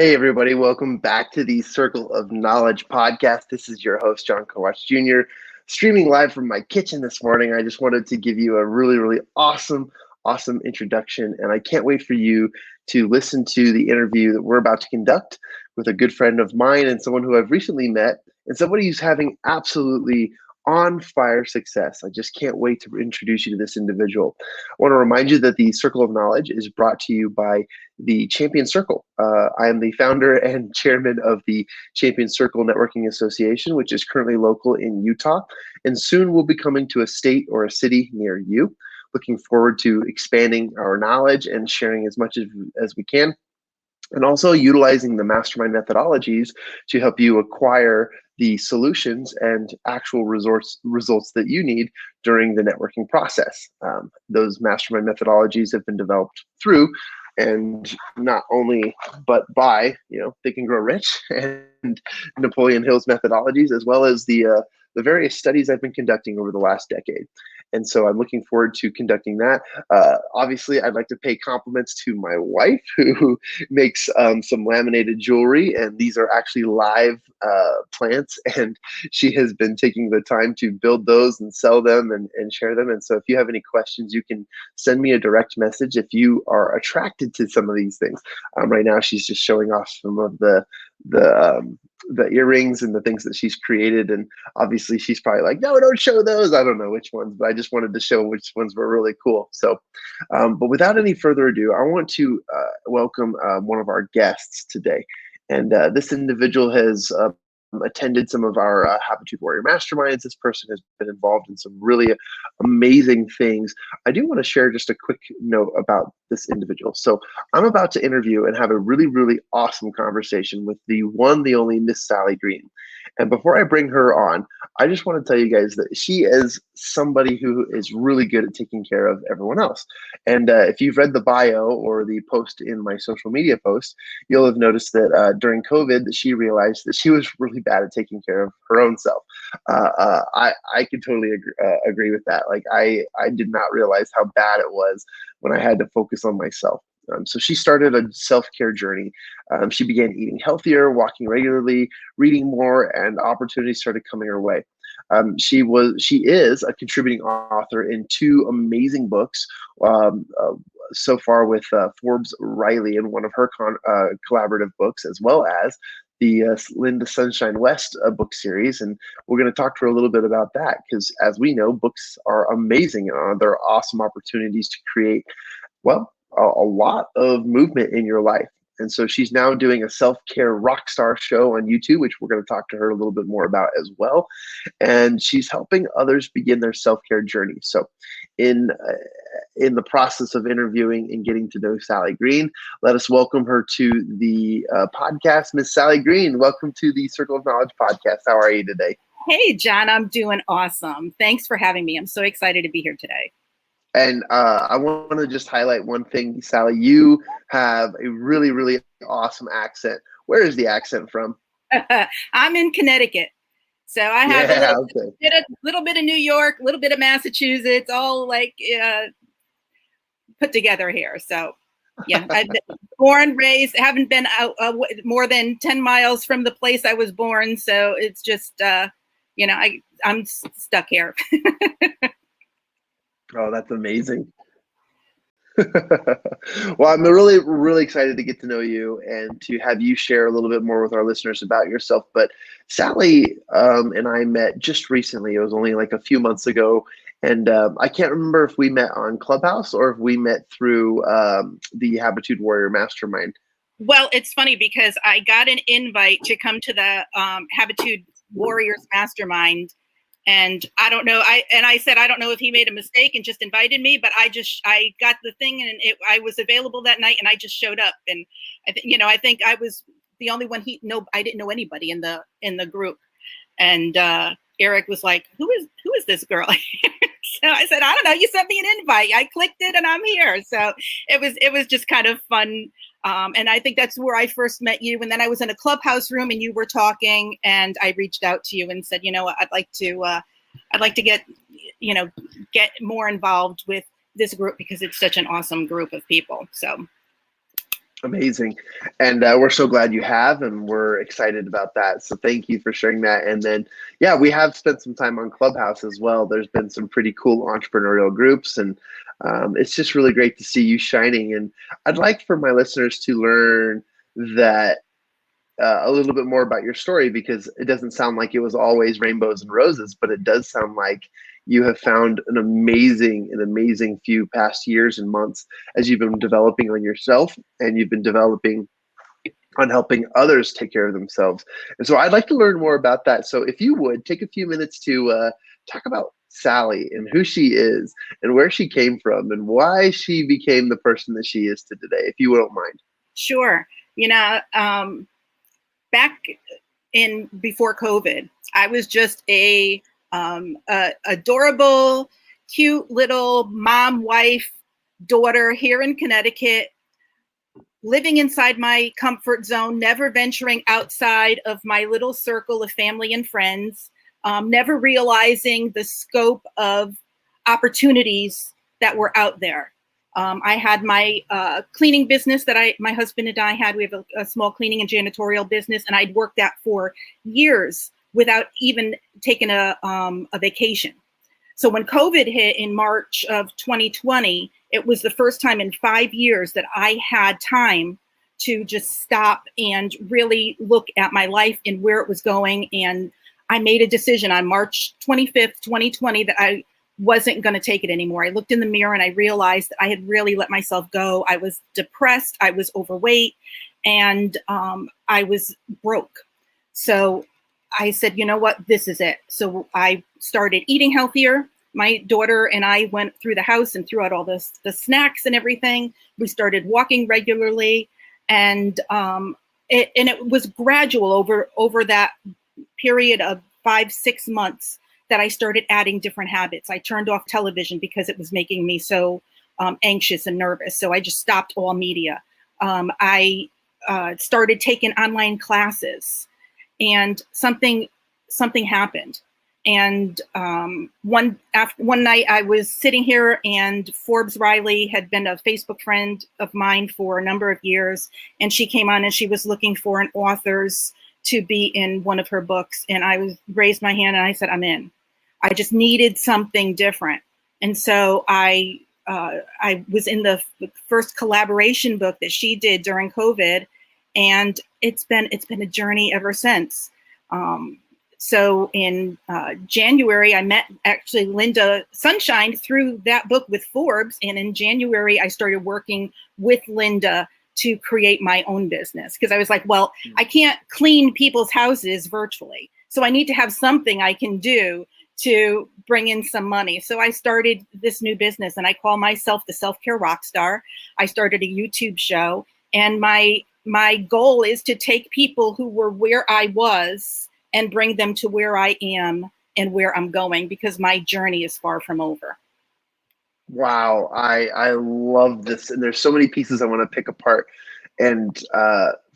Hey, everybody, welcome back to the Circle of Knowledge podcast. This is your host, John Kowach Jr., streaming live from my kitchen this morning. I just wanted to give you a really awesome introduction, and I can't wait for you to listen to the interview that we're about to conduct with a good friend of mine and someone who I've recently met, and somebody who's having absolutely on fire success. I just can't wait to introduce you to this individual. I want to remind you that the Circle of Knowledge is brought to you by the Champion Circle. I am the founder and chairman of the Champion Circle Networking Association, which is currently local in Utah, and soon will be coming to a state or a city near you. Looking forward to expanding our knowledge and sharing as much as we can, and also utilizing the mastermind methodologies to help you acquire the solutions and actual results that you need during the networking process. Those mastermind methodologies have been developed through and not only but by Think and Grow Rich and Napoleon Hill's methodologies, as well as the various studies I've been conducting over the last decade. And so I'm looking forward to conducting that. Obviously, I'd like to pay compliments to my wife, who makes some laminated jewelry, and these are actually live plants, and she has been taking the time to build those and sell them and share them. And so if you have any questions, you can send me a direct message if you are attracted to some of these things. Right now, she's just showing off some of the earrings and the things that she's created, and obviously she's probably like, no, don't show those. I don't know which ones, but I just wanted to show which ones were really cool. So but without any further ado, I want to welcome one of our guests today, and this individual has attended some of our Habitude Warrior masterminds. This person has been involved in some really amazing things. I do want to share just a quick note about this individual. So I'm about to interview and have a really awesome conversation with the one, the only Miss Sally Green. And before I bring her on, I just want to tell you guys that she is somebody who is really good at taking care of everyone else. And if you've read the bio or the post in my social media post, you'll have noticed that during COVID, that she realized that she was really bad at taking care of her own self. I can totally agree with that. Like I did not realize how bad it was when I had to focus on myself. So she started a self-care journey. She began eating healthier, walking regularly, reading more, and opportunities started coming her way. She is a contributing author in two amazing books so far with Forbes Riley in one of her collaborative books, as well as the Lynda Sunshine West book series. And we're going to talk to her a little bit about that, because as we know, books are amazing. They're awesome opportunities to create, well, a lot of movement in your life. And so she's now doing a self-care Rockstar show on YouTube, which we're going to talk to her a little bit more about as well. And she's helping others begin their self-care journey. So in the process of interviewing and getting to know Sally Green, let us welcome her to the podcast. Miss Sally Green, welcome to the Circle of Knowledge podcast. How are you today? Hey, John, I'm doing awesome. Thanks for having me. I'm so excited to be here today. And I want to just highlight one thing, Sally. You have a really awesome accent. Where is the accent from? I'm in Connecticut. So I have a little bit of New York, a little bit of Massachusetts, all like put together here. So yeah, I've been born, raised, haven't been out more than 10 miles from the place I was born. So it's just, I'm stuck here. Oh, that's amazing. Well, I'm really excited to get to know you and to have you share a little bit more with our listeners about yourself. But Sally and I met just recently. It was only like a few months ago. And I can't remember if we met on Clubhouse or if we met through the Habitude Warrior Mastermind. Well, it's funny because I got an invite to come to the Habitude Warriors Mastermind. And I don't know. I said, I don't know if he made a mistake and just invited me, but I got the thing and I was available that night and I just showed up. And I think I was the only one I didn't know anybody in the group. And Eric was like, who is this girl? So I said, I don't know. You sent me an invite. I clicked it and I'm here. So it was just kind of fun. And I think that's where I first met you. And then I was in a Clubhouse room and you were talking and I reached out to you and said, I'd like to get more involved with this group because it's such an awesome group of people. So. Amazing. And we're so glad you have, and we're excited about that. So thank you for sharing that. And then, yeah, we have spent some time on Clubhouse as well. There's been some pretty cool entrepreneurial groups, and it's just really great to see you shining. And I'd like for my listeners to learn that a little bit more about your story, because it doesn't sound like it was always rainbows and roses, but it does sound like you have found an amazing few past years and months as you've been developing on yourself, and you've been developing on helping others take care of themselves. And so I'd like to learn more about that. So if you would take a few minutes to talk about Sally and who she is and where she came from and why she became the person that she is to today, if you don't mind. Sure. You know, back in before COVID, I was just a adorable, cute little mom, wife, daughter here in Connecticut, living inside my comfort zone, never venturing outside of my little circle of family and friends, never realizing the scope of opportunities that were out there. I had my cleaning business that my husband and I had. We have a small cleaning and janitorial business, and I'd worked that for years without even taking a vacation. So when COVID hit in March of 2020, it was the first time in 5 years that I had time to just stop and really look at my life and where it was going. And I made a decision on March 25th, 2020, that I wasn't going to take it anymore. I looked in the mirror and I realized that I had really let myself go. I was depressed, I was overweight, and I was broke. So I said, you know what, this is it. So I started eating healthier. My daughter and I went through the house and threw out all the snacks and everything. We started walking regularly, and it was gradual over that period of 5-6 months that I started adding different habits. I turned off television because it was making me so anxious and nervous. So I just stopped all media. I started taking online classes, and something happened. And one night I was sitting here, and Forbes Riley had been a Facebook friend of mine for a number of years, and she came on and she was looking for an authors to be in one of her books. And I raised my hand and I said, I'm in. I just needed something different. And so I was in the first collaboration book that she did during COVID, and it's been a journey ever since. So in January, I met actually Lynda Sunshine through that book with Forbes. And in January, I started working with Lynda to create my own business, because I was like, well, I can't clean people's houses virtually. So I need to have something I can do to bring in some money. So I started this new business, and I call myself the Self-Care Rockstar. I started a YouTube show, and my goal is to take people who were where I was and bring them to where I am and where I'm going, because my journey is far from over. Wow, I love this, and there's so many pieces I want to pick apart. And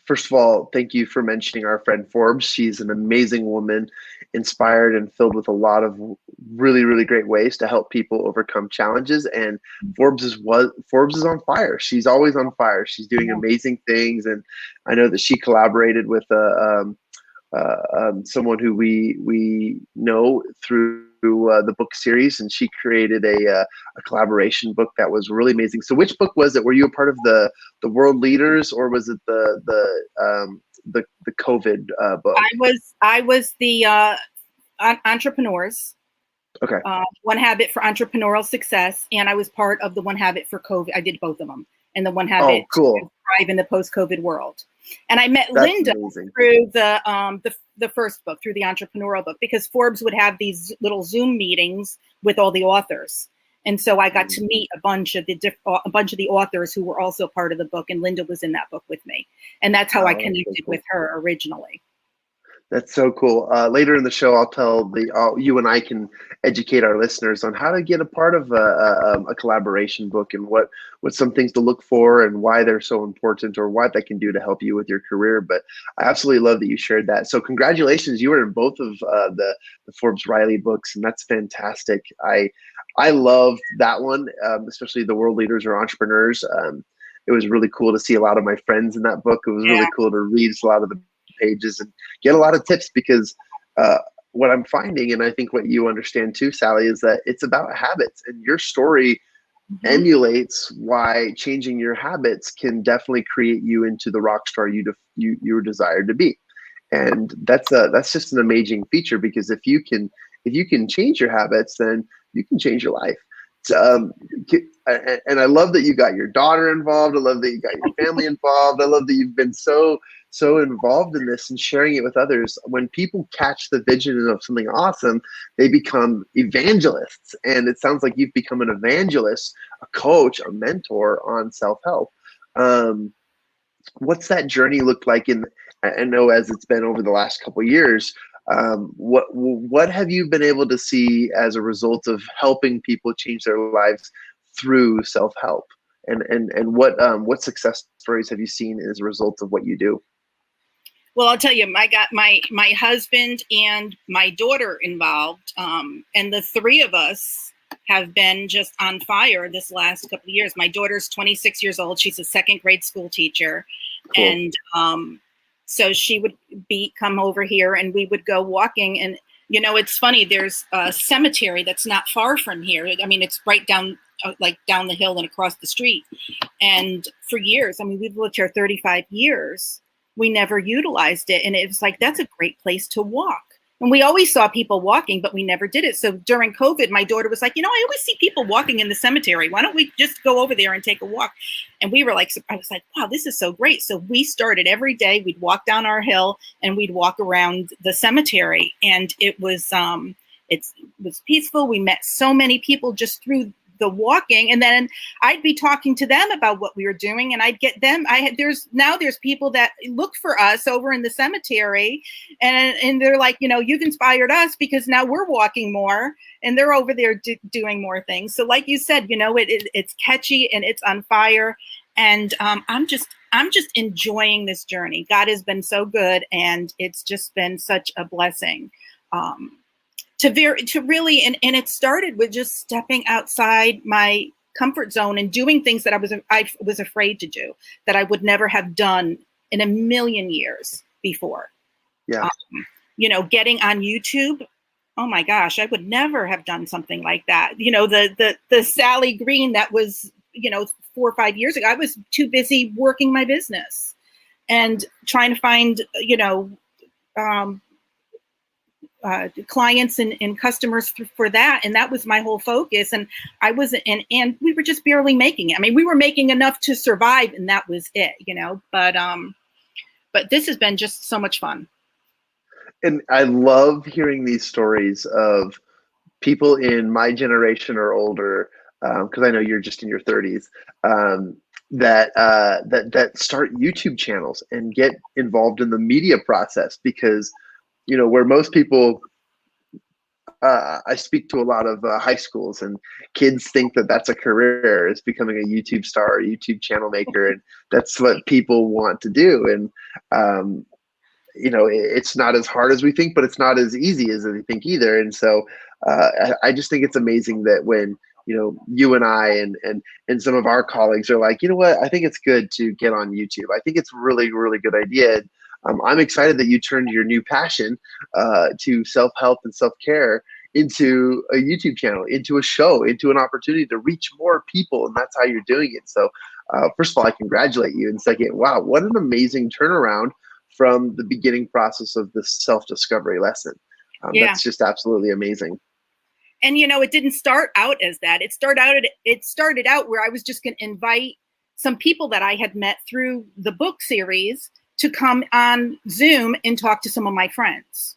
first of all, thank you for mentioning our friend Forbes. She's an amazing woman, inspired and filled with a lot of really, really great ways to help people overcome challenges. And Forbes is on fire. She's always on fire. She's doing amazing things, and I know that she collaborated with someone who we know through the book series, and she created a collaboration book that was really amazing. So which book was it? Were you a part of the world leaders, or was it the COVID book? I was the entrepreneurs. Okay. One Habit for Entrepreneurial Success, and I was part of the One Habit for COVID. I did both of them, and the One Habit cool. to thrive in the post-COVID world. And I met That's Lynda amazing. through the first book, through the entrepreneurial book, because Forbes would have these little Zoom meetings with all the authors. And so I got to meet a bunch of the authors who were also part of the book, and Lynda was in that book with me. And that's how I connected with her originally. That's so cool. Later in the show, I'll tell you and I can educate our listeners on how to get a part of a collaboration book, and what some things to look for and why they're so important, or what they can do to help you with your career. But I absolutely love that you shared that. So congratulations, you were in both of the Forbes Riley books, and that's fantastic. I love that one, especially the World Leaders or Entrepreneurs. it was really cool to see a lot of my friends in that book. It was Yeah. really cool to read a lot of the pages and get a lot of tips, because what I'm finding, and I think what you understand too, Sally, is that it's about habits, and your story Mm-hmm. emulates why changing your habits can definitely create you into the rock star you desire to be. And that's just an amazing feature, because if you can change your habits, then you can change your life. So, and I love that you got your daughter involved. I love that you got your family involved. I love that you've been so involved in this and sharing it with others. When people catch the vision of something awesome, they become evangelists. And it sounds like you've become an evangelist, a coach, a mentor on self-help. Um, what's that journey looked like in, I know as it's been over the last couple of years, what have you been able to see as a result of helping people change their lives through self-help, and what success stories have you seen as a result of what you do? Well, I'll tell you, I got my husband and my daughter involved, and the three of us have been just on fire this last couple of years. My daughter's 26 years old. She's a second grade school teacher. Cool. And so she would come over here and we would go walking. And, you know, it's funny, there's a cemetery that's not far from here. I mean, it's right down, like down the hill and across the street. And for years, I mean, we've lived here 35 years. We never utilized it. And it was like, that's a great place to walk. And we always saw people walking, but we never did it. So during COVID, my daughter was like, you know, I always see people walking in the cemetery. Why don't we just go over there and take a walk? And we were like, I was like, wow, this is so great. So we started every day. We'd walk down our hill and we'd walk around the cemetery. And it was peaceful. We met so many people just through the walking, and then I'd be talking to them about what we were doing, and I'd get them. There's people that look for us over in the cemetery, and they're like, you know, you've inspired us because now we're walking more, and they're over there doing more things. So, like you said, you know, it's catchy and it's on fire, and I'm just enjoying this journey. God has been so good, and it's just been such a blessing. To really, and it started with just stepping outside my comfort zone and doing things that I was afraid to do, that I would never have done in a million years before. Yeah. You know, getting on YouTube. Oh my gosh, I would never have done something like that. You know, the Sally Green that was, you know, 4 or 5 years ago, I was too busy working my business and trying to find, you know, clients and customers for that. And that was my whole focus. And and we were just barely making it. I mean, we were making enough to survive, and that was it, you know, but this has been just so much fun. And I love hearing these stories of people in my generation or older, because I know you're just in your 30s, that start YouTube channels and get involved in the media process, because you know, where most people, I speak to a lot of high schools, and kids think that that's a career, is becoming a YouTube star or YouTube channel maker, and that's what people want to do. And you know, it's not as hard as we think, but it's not as easy as we think either. And so I just think it's amazing that when, you know, you and I and some of our colleagues are like, you know what, I think it's good to get on YouTube. I think it's really, really good idea. I'm excited that you turned your new passion to self-help and self-care into a YouTube channel, into a show, into an opportunity to reach more people, and that's how you're doing it. So first of all, I congratulate you, and second, wow, what an amazing turnaround from the beginning process of the self-discovery lesson. Yeah. That's just absolutely amazing. And you know, it didn't start out as that. It started out where I was just going to invite some people that I had met through the book series to come on Zoom and talk to some of my friends.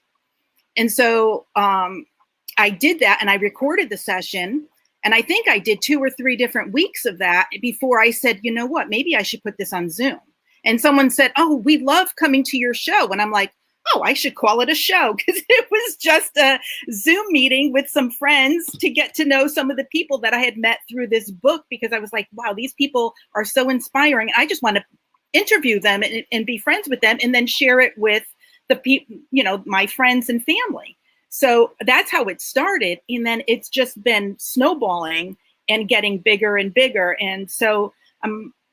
And so I did that, and I recorded the session, and I think I did 2 or 3 different weeks of that before I said, you know what, maybe I should put this on Zoom. And someone said, oh, we love coming to your show. And I'm like, oh, I should call it a show, because it was just a Zoom meeting with some friends to get to know some of the people that I had met through this book, because I was like, wow, these people are so inspiring. I just want to interview them and be friends with them, and then share it with the people, you know, my friends and family. So that's how it started. And then it's just been snowballing and getting bigger and bigger. And so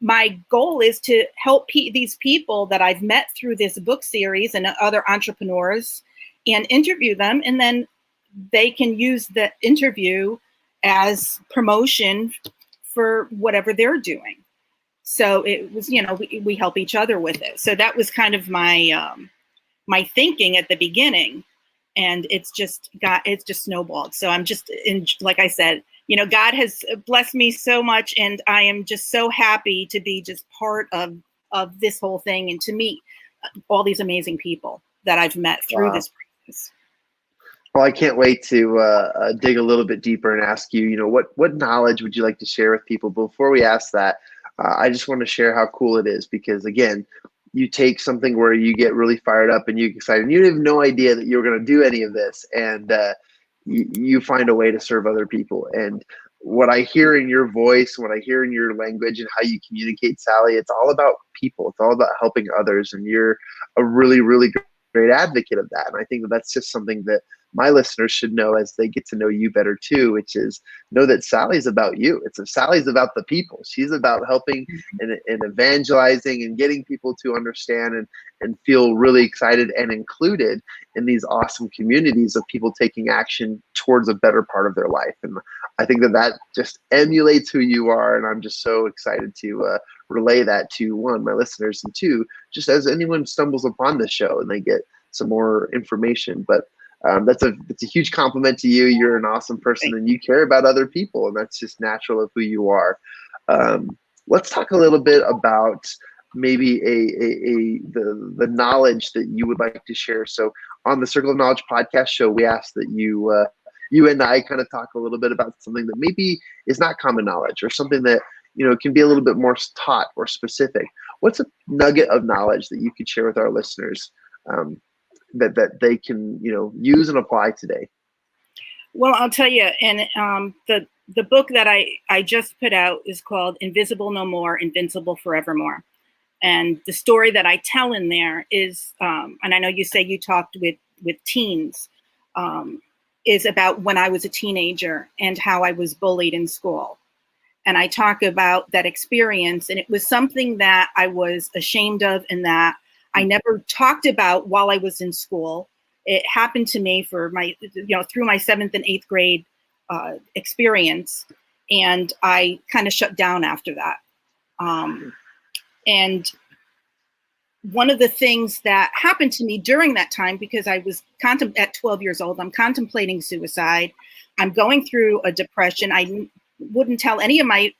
my goal is to help these people that I've met through this book series and other entrepreneurs and interview them. And then they can use the interview as promotion for whatever they're doing. So it was, we help each other with it. So that was kind of my my thinking at the beginning, and it's just snowballed. So I'm just like I said, God has blessed me so much, and I am just so happy to be just part of this whole thing and to meet all these amazing people that I've met through this process. Well, I can't wait to dig a little bit deeper and ask you, what knowledge would you like to share with people? Before we ask that, I just want to share how cool it is, because again, you take something where you get really fired up and you get excited, and you have no idea that you're going to do any of this, and you find a way to serve other people. And what I hear in your voice, what I hear in your language and how you communicate, Sally, it's all about people. It's all about helping others, and you're a really, really great advocate of that. And I think that that's just something that my listeners should know as they get to know you better too, which is know that Sally's about you. Sally's about the people. She's about helping and evangelizing and getting people to understand and feel really excited and included in these awesome communities of people taking action towards a better part of their life. And I think that just emulates who you are. And I'm just so excited to relay that to, one, my listeners, and two, just as anyone stumbles upon this show and they get some more information. But that's a huge compliment to you. You're an awesome person, and you care about other people, and that's just natural of who you are. Let's talk a little bit about maybe the knowledge that you would like to share. So on the Circle of Knowledge podcast show, we asked that you and I kind of talk a little bit about something that maybe is not common knowledge, or something that can be a little bit more taught or specific. What's a nugget of knowledge that you could share with our listeners that they can use and apply today? Well, I'll tell you, and the book that I just put out is called Invisible No More, Invincible Forevermore. And the story that I tell in there is, and I know you say you talked with teens, is about when I was a teenager and how I was bullied in school. And I talk about that experience, and it was something that I was ashamed of and that I never talked about while I was in school. It happened to me for through my 7th and 8th grade experience, and I kind of shut down after that. And one of the things that happened to me during that time, because I was at 12 years old, I'm contemplating suicide. I'm going through a depression. I wouldn't tell any of my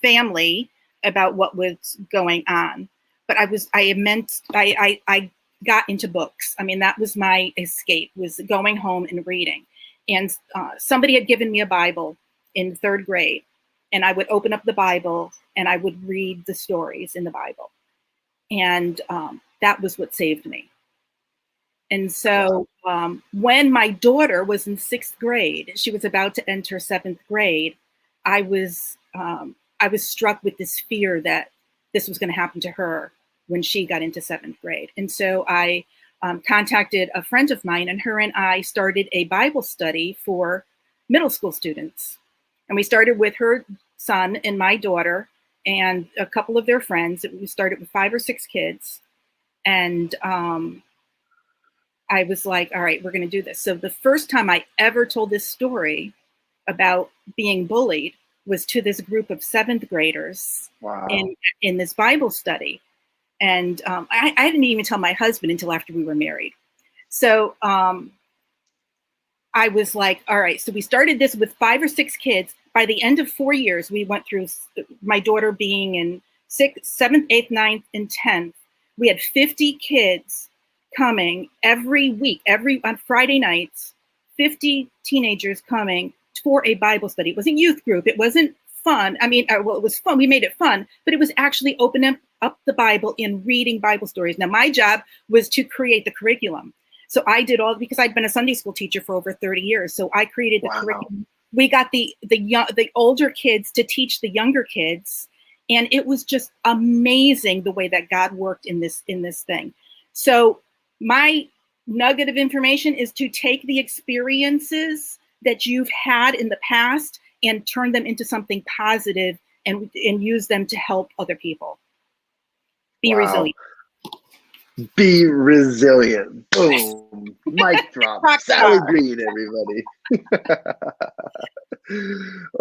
family about what was going on. But I got into books. I mean, that was my escape, was going home and reading. And somebody had given me a Bible in 3rd grade, and I would open up the Bible and I would read the stories in the Bible. And that was what saved me. And so when my daughter was in 6th grade, she was about to enter 7th grade, I was struck with this fear that this was going to happen to her when she got into 7th grade. And so I contacted a friend of mine, and her and I started a Bible study for middle school students. And we started with her son and my daughter and a couple of their friends. We started with 5 or 6 kids. And I was like, all right, we're going to do this. So the first time I ever told this story about being bullied was to this group of 7th graders. Wow. in this Bible study. And I didn't even tell my husband until after we were married. So I was like, all right, so we started this with 5 or 6 kids. By the end of 4 years, we went through, my daughter being in 6th, 7th, 8th, 9th, and 10th. We had 50 kids coming every week, on Friday nights, 50 teenagers coming for a Bible study. It wasn't youth group. It wasn't fun. I mean, well, it was fun. We made it fun, but it was actually opening up the Bible and reading Bible stories. Now, my job was to create the curriculum. So I did all, because I'd been a Sunday school teacher for over 30 years. So I created the curriculum. We got the older kids to teach the younger kids. And it was just amazing the way that God worked in this thing. So my nugget of information is to take the experiences that you've had in the past and turn them into something positive and use them to help other people. Be Wow. resilient. Be resilient. Boom. Mic drop. Sally Green, everybody.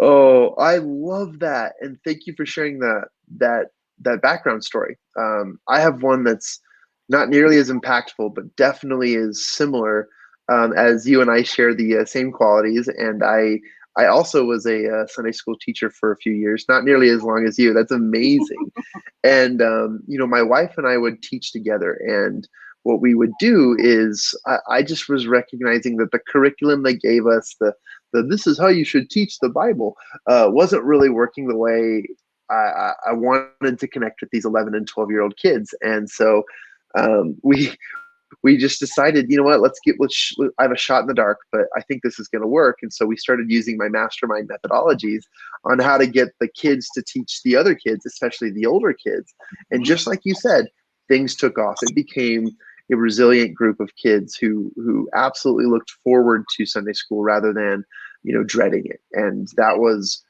Oh, I love that. And thank you for sharing that background story. I have one that's not nearly as impactful, but definitely is similar, as you and I share the same qualities. And I also was a Sunday school teacher for a few years, not nearly as long as you. That's amazing. And my wife and I would teach together, and what we would do is I just was recognizing that the curriculum they gave us, the this is how you should teach the Bible, wasn't really working the way I wanted to connect with these 11 and 12-year-old kids. And so we just decided, you know what, I have a shot in the dark, but I think this is going to work. And so we started using my mastermind methodologies on how to get the kids to teach the other kids, especially the older kids. And just like you said, things took off. It became a resilient group of kids who absolutely looked forward to Sunday school rather than, dreading it. And that was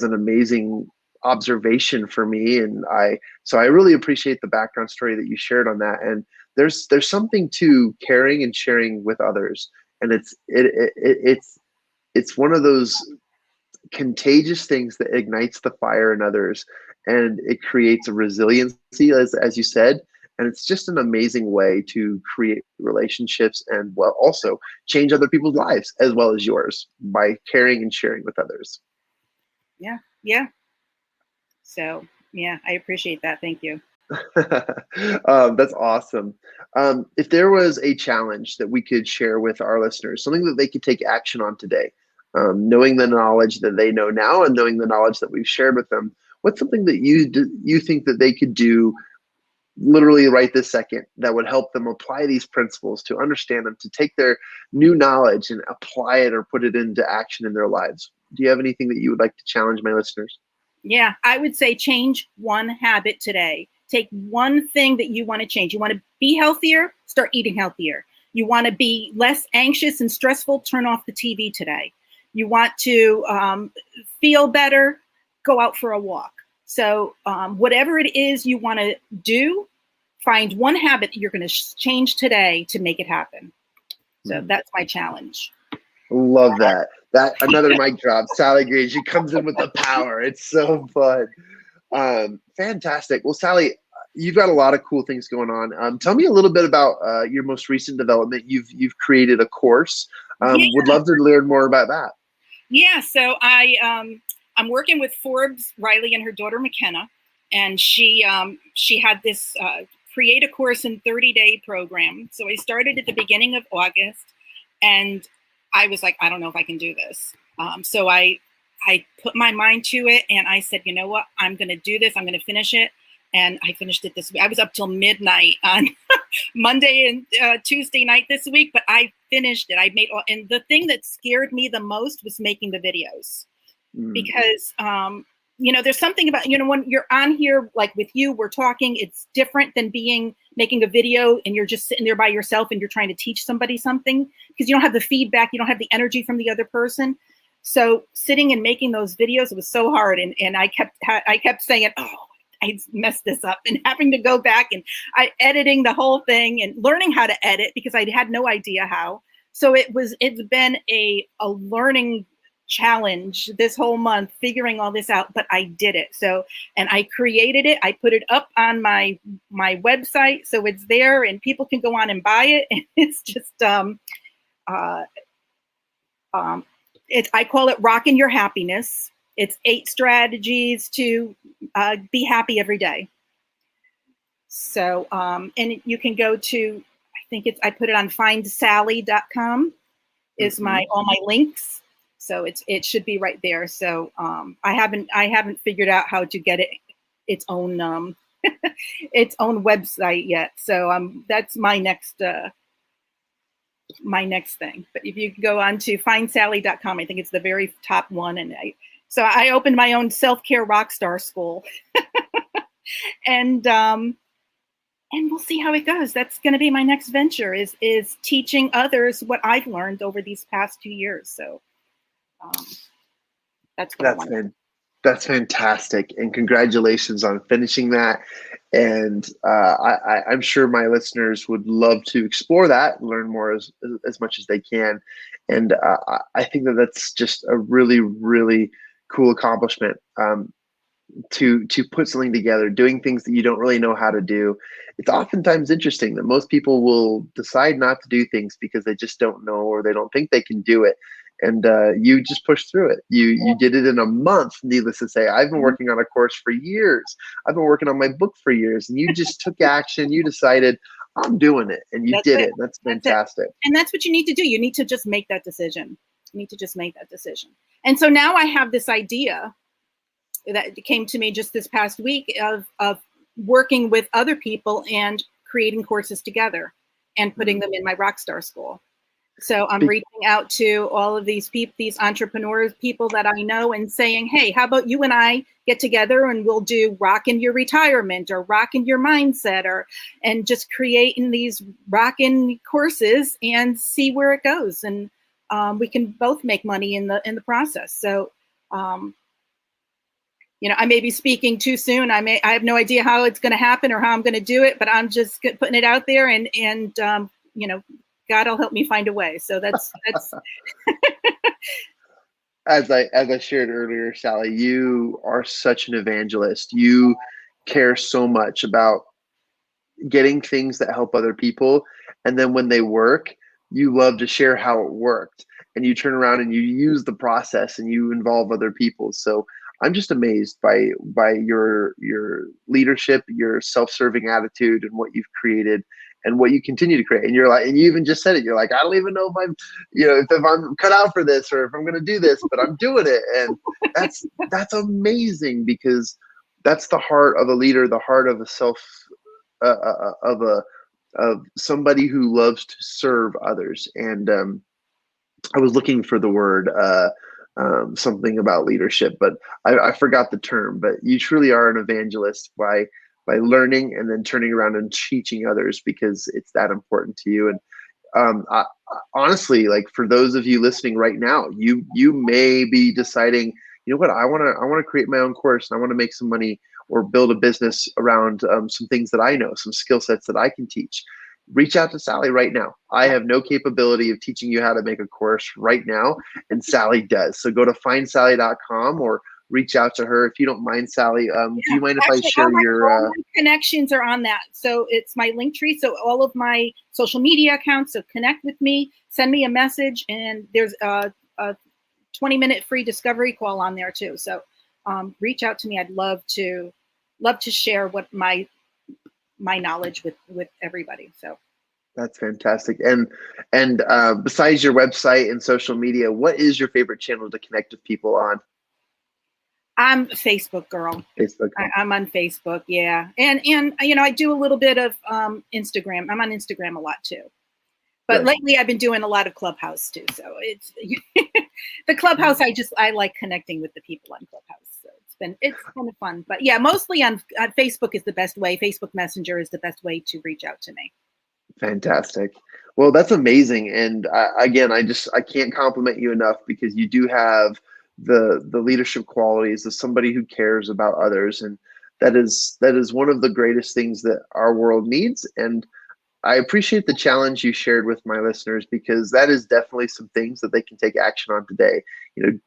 an amazing observation for me. And so I really appreciate the background story that you shared on that. And there's something to caring and sharing with others, and it's one of those contagious things that ignites the fire in others, and it creates a resiliency, as you said. And it's just an amazing way to create relationships and also change other people's lives as well as yours by caring and sharing with others. Yeah. So yeah, I appreciate that. Thank you. That's awesome. If there was a challenge that we could share with our listeners, something that they could take action on today, knowing the knowledge that they know now and knowing the knowledge that we've shared with them, what's something that you think that they could do literally right this second that would help them apply these principles, to understand them, to take their new knowledge and apply it or put it into action in their lives? Do you have anything that you would like to challenge my listeners? Yeah, I would say change one habit today. Take one thing that you want to change. You want to be healthier, start eating healthier. You want to be less anxious and stressful, turn off the TV today. You want to feel better, go out for a walk. So whatever it is you want to do, find one habit that you're going to change today to make it happen. So that's my challenge. Love that. Another mic drop. Sally Green, she comes in with the power. It's so fun. Fantastic. Well, Sally, you've got a lot of cool things going on. Tell me a little bit about your most recent development. You've created a course. Would love to learn more about that. Yeah. So I'm working with Forbes Riley and her daughter McKenna, and she had this create a course in 30-day program. So I started at the beginning of August, and I was like, I don't know if I can do this. So I put my mind to it, and I said, you know what, I'm going to do this. I'm going to finish it. And I finished it this week. I was up till midnight on Monday and Tuesday night this week, but I finished it. And the thing that scared me the most was making the videos, because, there's something about, when you're on here, like with you, we're talking, it's different than making a video and you're just sitting there by yourself and you're trying to teach somebody something, because you don't have the feedback, you don't have the energy from the other person. So sitting and making those videos, it was so hard. And I kept saying, oh, I messed this up, and having to go back and editing the whole thing and learning how to edit, because I had no idea how. So it's been a learning challenge this whole month, figuring all this out, but I did it. So, and I created it. I put it up on my website, so it's there and people can go on and buy it. And it's just, I call it Rockin' Your Happiness. It's 8 strategies to be happy every day. So, and you can go to, I put it on findsally.com is all my links. So it should be right there. So I haven't figured out how to get its own its own website yet. So that's my next thing. But if you go on to findsally.com, I think it's the very top one. And so I opened my own self-care Rockstar school, and we'll see how it goes. That's going to be my next venture, is teaching others what I've learned over these past 2 years. So that's what I want. That's fantastic, and congratulations on finishing that. And I'm sure my listeners would love to explore that, learn more as much as they can. And I think that that's just a really, really cool accomplishment. To put something together, doing things that you don't really know how to do. It's oftentimes interesting that most people will decide not to do things because they just don't know or they don't think they can do it. And you just pushed through it. You did it in a month. Needless to say, I've been working on a course for years. I've been working on my book for years, and you just took action. You decided, I'm doing it, and you That's did it. it. That's That's it. fantastic. And that's what you need to do. You need to just make that decision. You need to just make that decision. And so now I have this idea that came to me just this past week of working with other people and creating courses together and putting them in my Rockstar school. So I'm reaching out to all of these people, these entrepreneurs, people that I know, and saying, hey, how about you and I get together and we'll do rockin' your retirement or rockin' your mindset, or and just creating these rockin' courses and see where it goes. And we can both make money in the process. So I may be speaking too soon. I have no idea how it's going to happen or how I'm going to do it, but I'm just putting it out there, and God will help me find a way. So that's As I shared earlier, Sally, you are such an evangelist. You care so much about getting things that help other people, and then when they work, you love to share how it worked, and you turn around and you use the process and you involve other people. So I'm just amazed by your leadership, your self-serving attitude, and what you've created and what you continue to create. And you're like, and you even just said it, you're like, I don't even know if I'm, if I'm cut out for this or if I'm going to do this, but I'm doing it. And that's amazing, because that's the heart of a leader, the heart of a of somebody who loves to serve others. And I was looking for the word something about leadership, but I forgot the term. But you truly are an evangelist by learning and then turning around and teaching others, because it's that important to you. And honestly, like, for those of you listening right now, you may be deciding, you know what, I want to create my own course, and I want to make some money or build a business around some things that I know, some skill sets that I can teach. Reach out to Sally right now. I have no capability of teaching you how to make a course right now, and Sally does. So go to findsally.com or reach out to her if you don't mind, Sally. Do you mind if I share all my connections are on that? So it's my link tree. So all of my social media accounts. So connect with me, send me a message, and there's a 20-minute free discovery call on there too. So reach out to me. I'd love to share what my knowledge with everybody. So that's fantastic. And besides your website and social media, what is your favorite channel to connect with people on? I'm a Facebook girl. Facebook. I'm on Facebook, yeah, and I do a little bit of Instagram. I'm on Instagram a lot too, but lately I've been doing a lot of Clubhouse too. So it's the Clubhouse. I like connecting with the people on Clubhouse. So it's kind of fun. But yeah, mostly on Facebook is the best way. Facebook Messenger is the best way to reach out to me. Fantastic. Well, that's amazing. And again, I can't compliment you enough, because you do have the leadership qualities of somebody who cares about others, and that is one of the greatest things that our world needs. And I appreciate the challenge you shared with my listeners, because that is definitely some things that they can take action on today.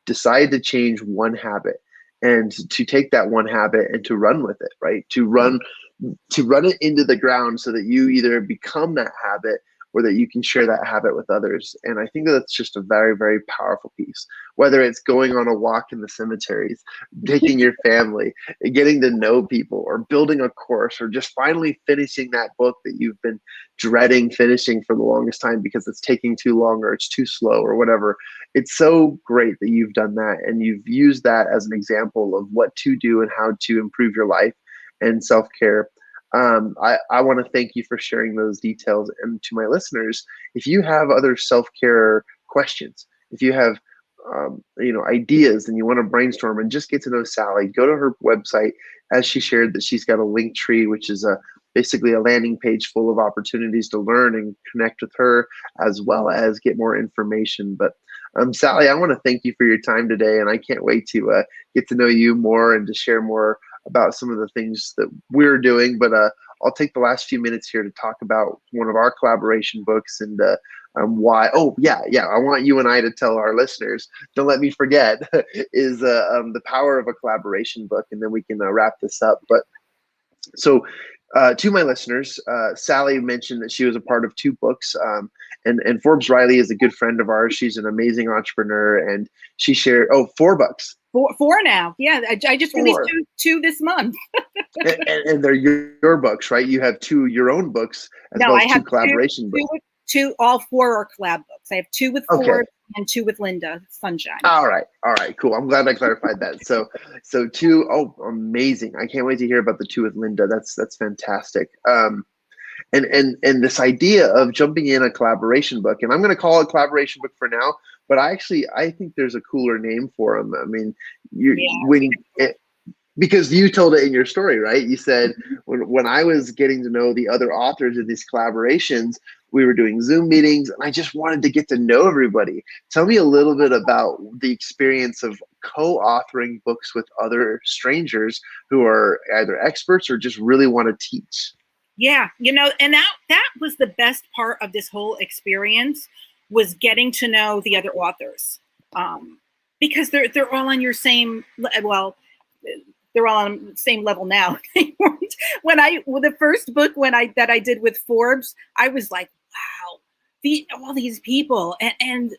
Decide to change one habit, and to take that one habit and to run with it, right? To run it into the ground, so that you either become that habit or that you can share that habit with others. And I think that's just a very, very powerful piece. Whether it's going on a walk in the cemeteries, taking your family, getting to know people, or building a course, or just finally finishing that book that you've been dreading finishing for the longest time because it's taking too long or it's too slow or whatever. It's so great that you've done that, and you've used that as an example of what to do and how to improve your life and self-care. I want to thank you for sharing those details. And to my listeners, if you have other self-care questions, if you have ideas and you want to brainstorm and just get to know Sally, go to her website. As she shared, that she's got a link tree, which is basically a landing page full of opportunities to learn and connect with her, as well as get more information. But Sally, I want to thank you for your time today, and I can't wait to get to know you more and to share more about some of the things that we're doing. But I'll take the last few minutes here to talk about one of our collaboration books and why. Oh, yeah. I want you and I to tell our listeners. Don't let me forget. Is the power of a collaboration book, and then we can wrap this up. But so, to my listeners, Sally mentioned that she was a part of 2 books, and Forbes Riley is a good friend of ours. She's an amazing entrepreneur, and she shared 4 books. Four now. Yeah, I just released 2 this month. and they're your books, right? You have 2 your own books as well as 2 collaboration books. All 4 are collab books. I have 2 with Forbes and 2 with Lynda Sunshine. All right, cool. I'm glad I clarified that. So 2. Oh, amazing! I can't wait to hear about the 2 with Lynda. That's fantastic. And this idea of jumping in a collaboration book, and I'm going to call it collaboration book for now, but I think there's a cooler name for them. I mean, because you told it in your story, right? You said when I was getting to know the other authors in these collaborations, we were doing Zoom meetings, and I just wanted to get to know everybody. Tell me a little bit about the experience of co-authoring books with other strangers who are either experts or just really want to teach. Yeah, and that was the best part of this whole experience, was getting to know the other authors, because they're all on your same, well, they're all on the same level now. The first book that I did with Forbes, I was like, wow, all these people, and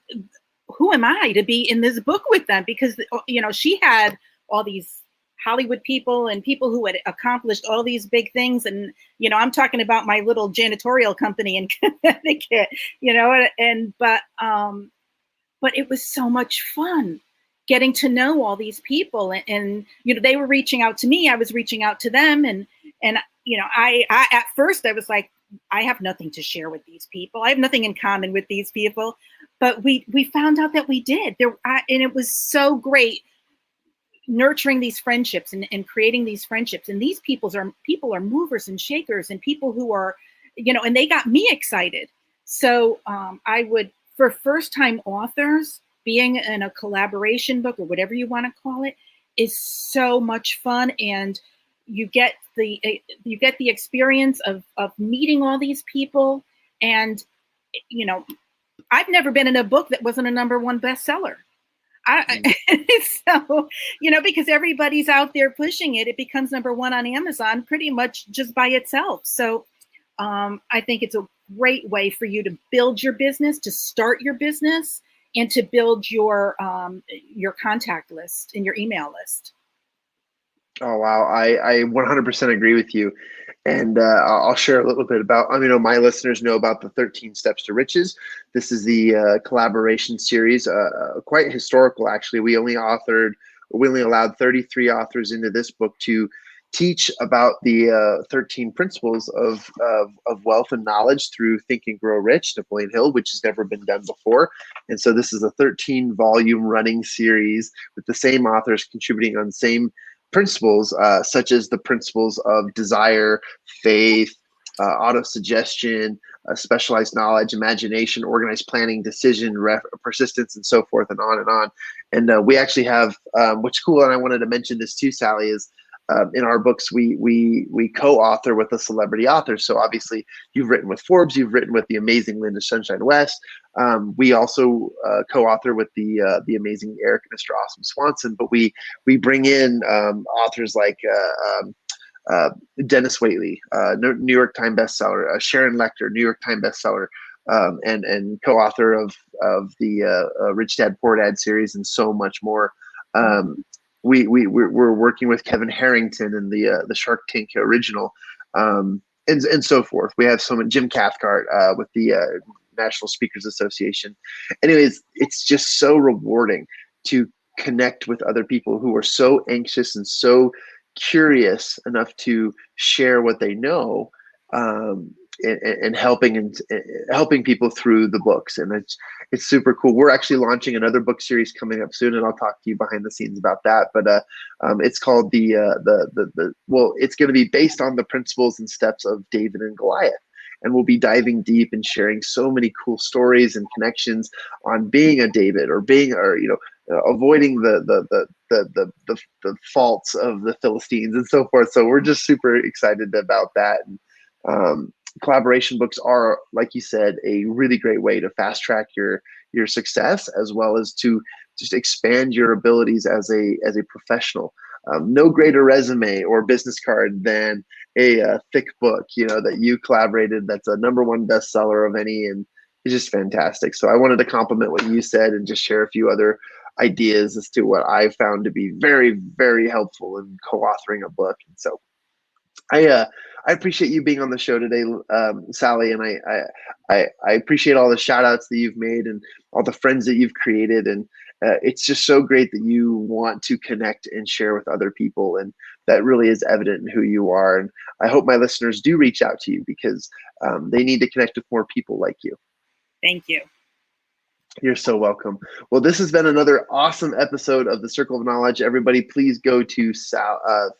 who am I to be in this book with them? Because she had all these Hollywood people and people who had accomplished all these big things, and I'm talking about my little janitorial company in Connecticut, but it was so much fun getting to know all these people, and they were reaching out to me, I was reaching out to them, and I at first I was like, I have nothing to share with these people, I have nothing in common with these people, but we found out that we did and it was so great nurturing these friendships and creating these friendships, and these people are movers and shakers, and people who are and they got me excited. So I would, for first-time authors, being in a collaboration book or whatever you want to call it is so much fun, and you get the experience of meeting all these people. And I've never been in a book that wasn't a #1 bestseller. So because everybody's out there pushing it, it becomes #1 on Amazon pretty much just by itself. So I think it's a great way for you to build your business, to start your business, and to build your contact list and your email list. Oh, wow. I 100% agree with you. And I'll share a little bit about, my listeners know about the 13 Steps to Riches. This is the collaboration series, quite historical, actually. We only allowed 33 authors into this book to teach about the 13 principles of wealth and knowledge through Think and Grow Rich, Napoleon Hill, which has never been done before. And so this is a 13-volume running series with the same authors contributing on the same principles, such as the principles of desire, faith, auto-suggestion, specialized knowledge, imagination, organized planning, decision, persistence, and so forth, and on and on. And we actually have, what's cool, and I wanted to mention this too, Sally, is in our books, we co-author with a celebrity author. So obviously you've written with Forbes, you've written with the amazing Lynda Sunshine West. We also co-author with the amazing Eric and Mr. Awesome Swanson, but we bring in authors like Dennis Waitley, New York Times bestseller, Sharon Lecter, New York Times bestseller, and co-author of the Rich Dad Poor Dad series, and so much more. We're working with Kevin Harrington in the Shark Tank original, and so forth. We have Jim Cathcart with the National Speakers Association. Anyways, it's just so rewarding to connect with other people who are so anxious and so curious enough to share what they know, and helping people through the books. And it's super cool. We're actually launching another book series coming up soon, and I'll talk to you behind the scenes about that. But it's called it's going to be based on the principles and steps of David and Goliath. and we'll be diving deep and sharing so many cool stories and connections on being a David, or avoiding the faults of the Philistines and so forth. So we're just super excited about that. And collaboration books are, like you said, a really great way to fast track your success, as well as to just expand your abilities as a professional. No greater resume or business card than a thick book, that you collaborated. That's a #1 bestseller of any, and it's just fantastic. So I wanted to compliment what you said and just share a few other ideas as to what I found to be very, very helpful in co-authoring a book. And so I appreciate you being on the show today, Sally, and I appreciate all the shout outs that you've made and all the friends that you've created. And it's just so great that you want to connect and share with other people. And that really is evident in who you are. And I hope my listeners do reach out to you, because they need to connect with more people like you. Thank you. You're so welcome. Well, this has been another awesome episode of the Circle of Knowledge. Everybody, please go to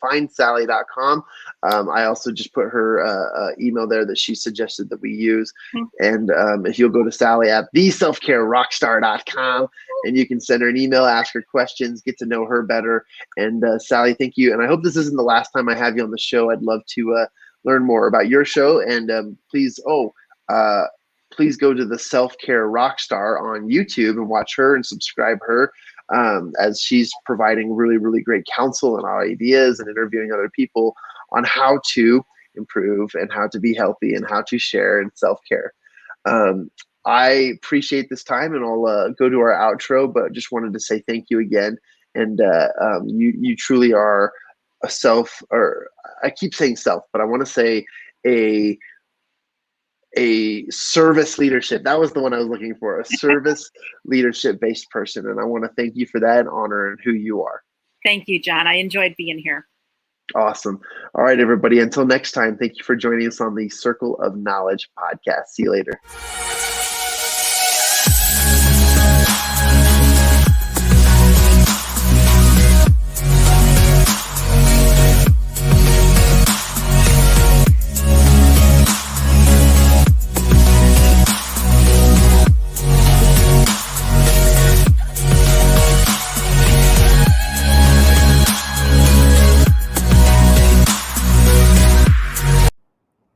findsally.com. I also just put her email there that she suggested that we use. And if you'll go to Sally at theselfcarerockstar.com, and you can send her an email, ask her questions, get to know her better. And Sally, thank you. And I hope this isn't the last time I have you on the show. I'd love to learn more about your show. And please go to the Self-Care Rockstar on YouTube and watch her and subscribe her, as she's providing really, really great counsel and ideas and interviewing other people on how to improve and how to be healthy and how to share and self-care. I appreciate this time, and I'll go to our outro, but just wanted to say thank you again. And you truly are a self, or I keep saying self, but I want to say a service leadership. That was the one I was looking for, a service leadership based person. And I want to thank you for that and honor and who you are. Thank you, John. I enjoyed being here. Awesome. All right, everybody. Until next time, thank you for joining us on the Circle of Knowledge podcast. See you later.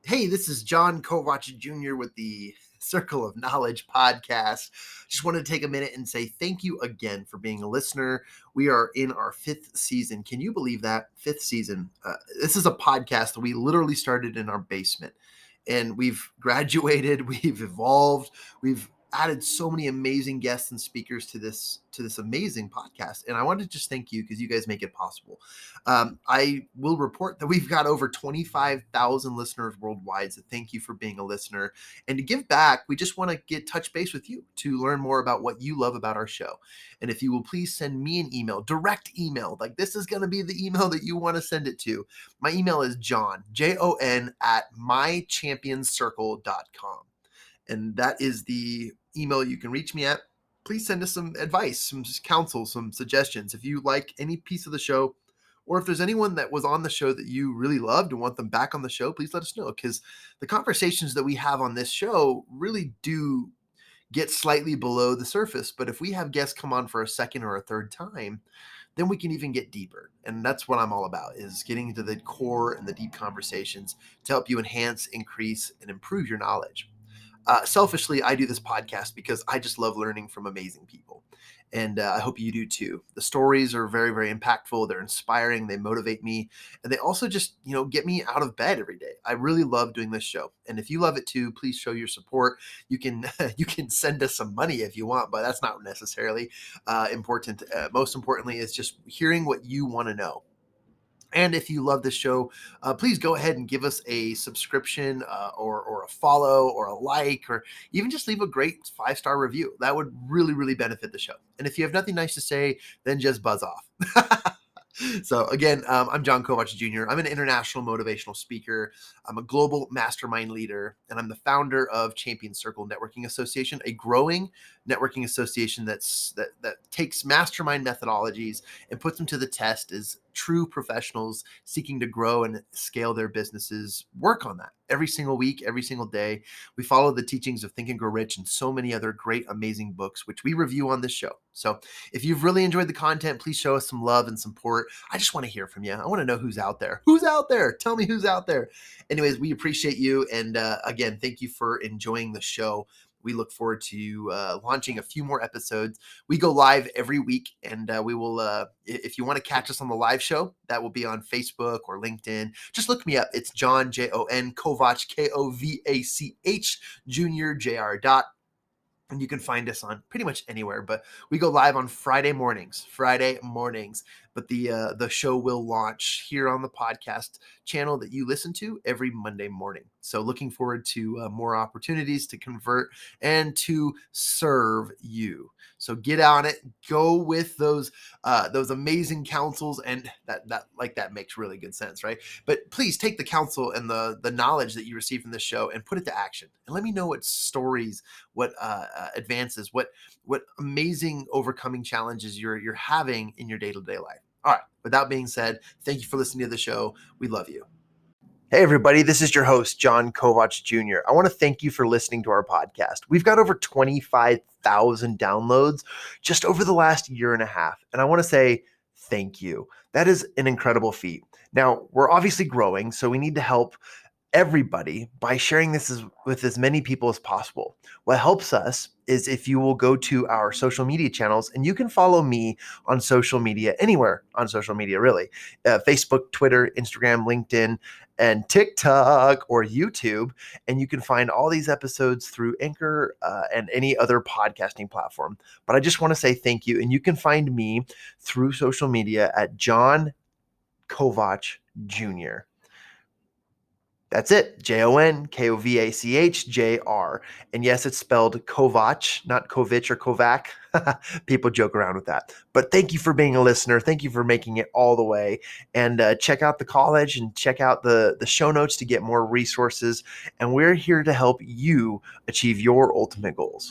Hey, this is John Kovac Jr. with the Circle of Knowledge podcast. Just wanted to take a minute and say thank you again for being a listener. We are in our 5th season. Can you believe that? 5th season. This is a podcast that we literally started in our basement, and we've graduated, we've evolved, we've added so many amazing guests and speakers to this amazing podcast. And I want to just thank you, because you guys make it possible. I will report that we've got over 25,000 listeners worldwide. So thank you for being a listener. And to give back, we just want to touch base with you to learn more about what you love about our show. And if you will please send me an email, direct email, like this is going to be the email that you want to send it to. My email is John, Jon, at mychampionscircle.com. And that is the email you can reach me at. Please send us some advice, some counsel, some suggestions. If you like any piece of the show, or if there's anyone that was on the show that you really loved and want them back on the show, please let us know, because the conversations that we have on this show really do get slightly below the surface. But if we have guests come on for a second or a third time, then we can even get deeper. And that's what I'm all about, is getting into the core and the deep conversations to help you enhance, increase, and improve your knowledge. Selfishly, I do this podcast because I just love learning from amazing people. And I hope you do too. The stories are very, very impactful. They're inspiring. They motivate me. And they also just, get me out of bed every day. I really love doing this show. And if you love it too, please show your support. You can send us some money if you want, but that's not necessarily important. Most importantly, is just hearing what you want to know. And if you love this show, please go ahead and give us a subscription or a follow or a like, or even just leave a great 5-star review. That would really, really benefit the show. And if you have nothing nice to say, then just buzz off. So again, I'm John Kovac Jr. I'm an international motivational speaker. I'm a global mastermind leader, and I'm the founder of Champion Circle Networking Association, a growing networking association that takes mastermind methodologies and puts them to the test as true professionals seeking to grow and scale their businesses work on that every single week, every single day. We follow the teachings of Think and Grow Rich and so many other great, amazing books, which we review on this show. So if you've really enjoyed the content, please show us some love and support. I just want to hear from you. I want to know who's out there. Who's out there? Tell me who's out there. Anyways, we appreciate you. And again, thank you for enjoying the show. We look forward to launching a few more episodes. We go live every week, and we will, if you want to catch us on the live show, that will be on Facebook or LinkedIn. Just look me up. It's John, Jon, Kovach, Kovach, Jr., Jr. And you can find us on pretty much anywhere, but we go live on Friday mornings. But the show will launch here on the podcast channel that you listen to every Monday morning. So looking forward to more opportunities to convert and to serve you. So get on it, go with those amazing counsels, and that makes really good sense, right? But please take the counsel and the knowledge that you receive from this show and put it to action. And let me know what stories, what advances, what amazing overcoming challenges you're having in your day-to-day life. All right. With that being said, thank you for listening to the show. We love you. Hey, everybody. This is your host, Jon Kovach Jr. I want to thank you for listening to our podcast. We've got over 25,000 downloads just over the last year and a half. And I want to say thank you. That is an incredible feat. Now, we're obviously growing, so we need to help everybody by sharing this with as many people as possible. What helps us is if you will go to our social media channels, and you can follow me on social media, anywhere on social media, really. Facebook, Twitter, Instagram, LinkedIn, and TikTok or YouTube. And you can find all these episodes through Anchor and any other podcasting platform. But I just want to say thank you. And you can find me through social media at Jon Kovach Jr. That's it. JonKovach, And yes, it's spelled Kovach, not Kovich or Kovac. People joke around with that. But thank you for being a listener. Thank you for making it all the way. And check out the college and check out the show notes to get more resources. And we're here to help you achieve your ultimate goals.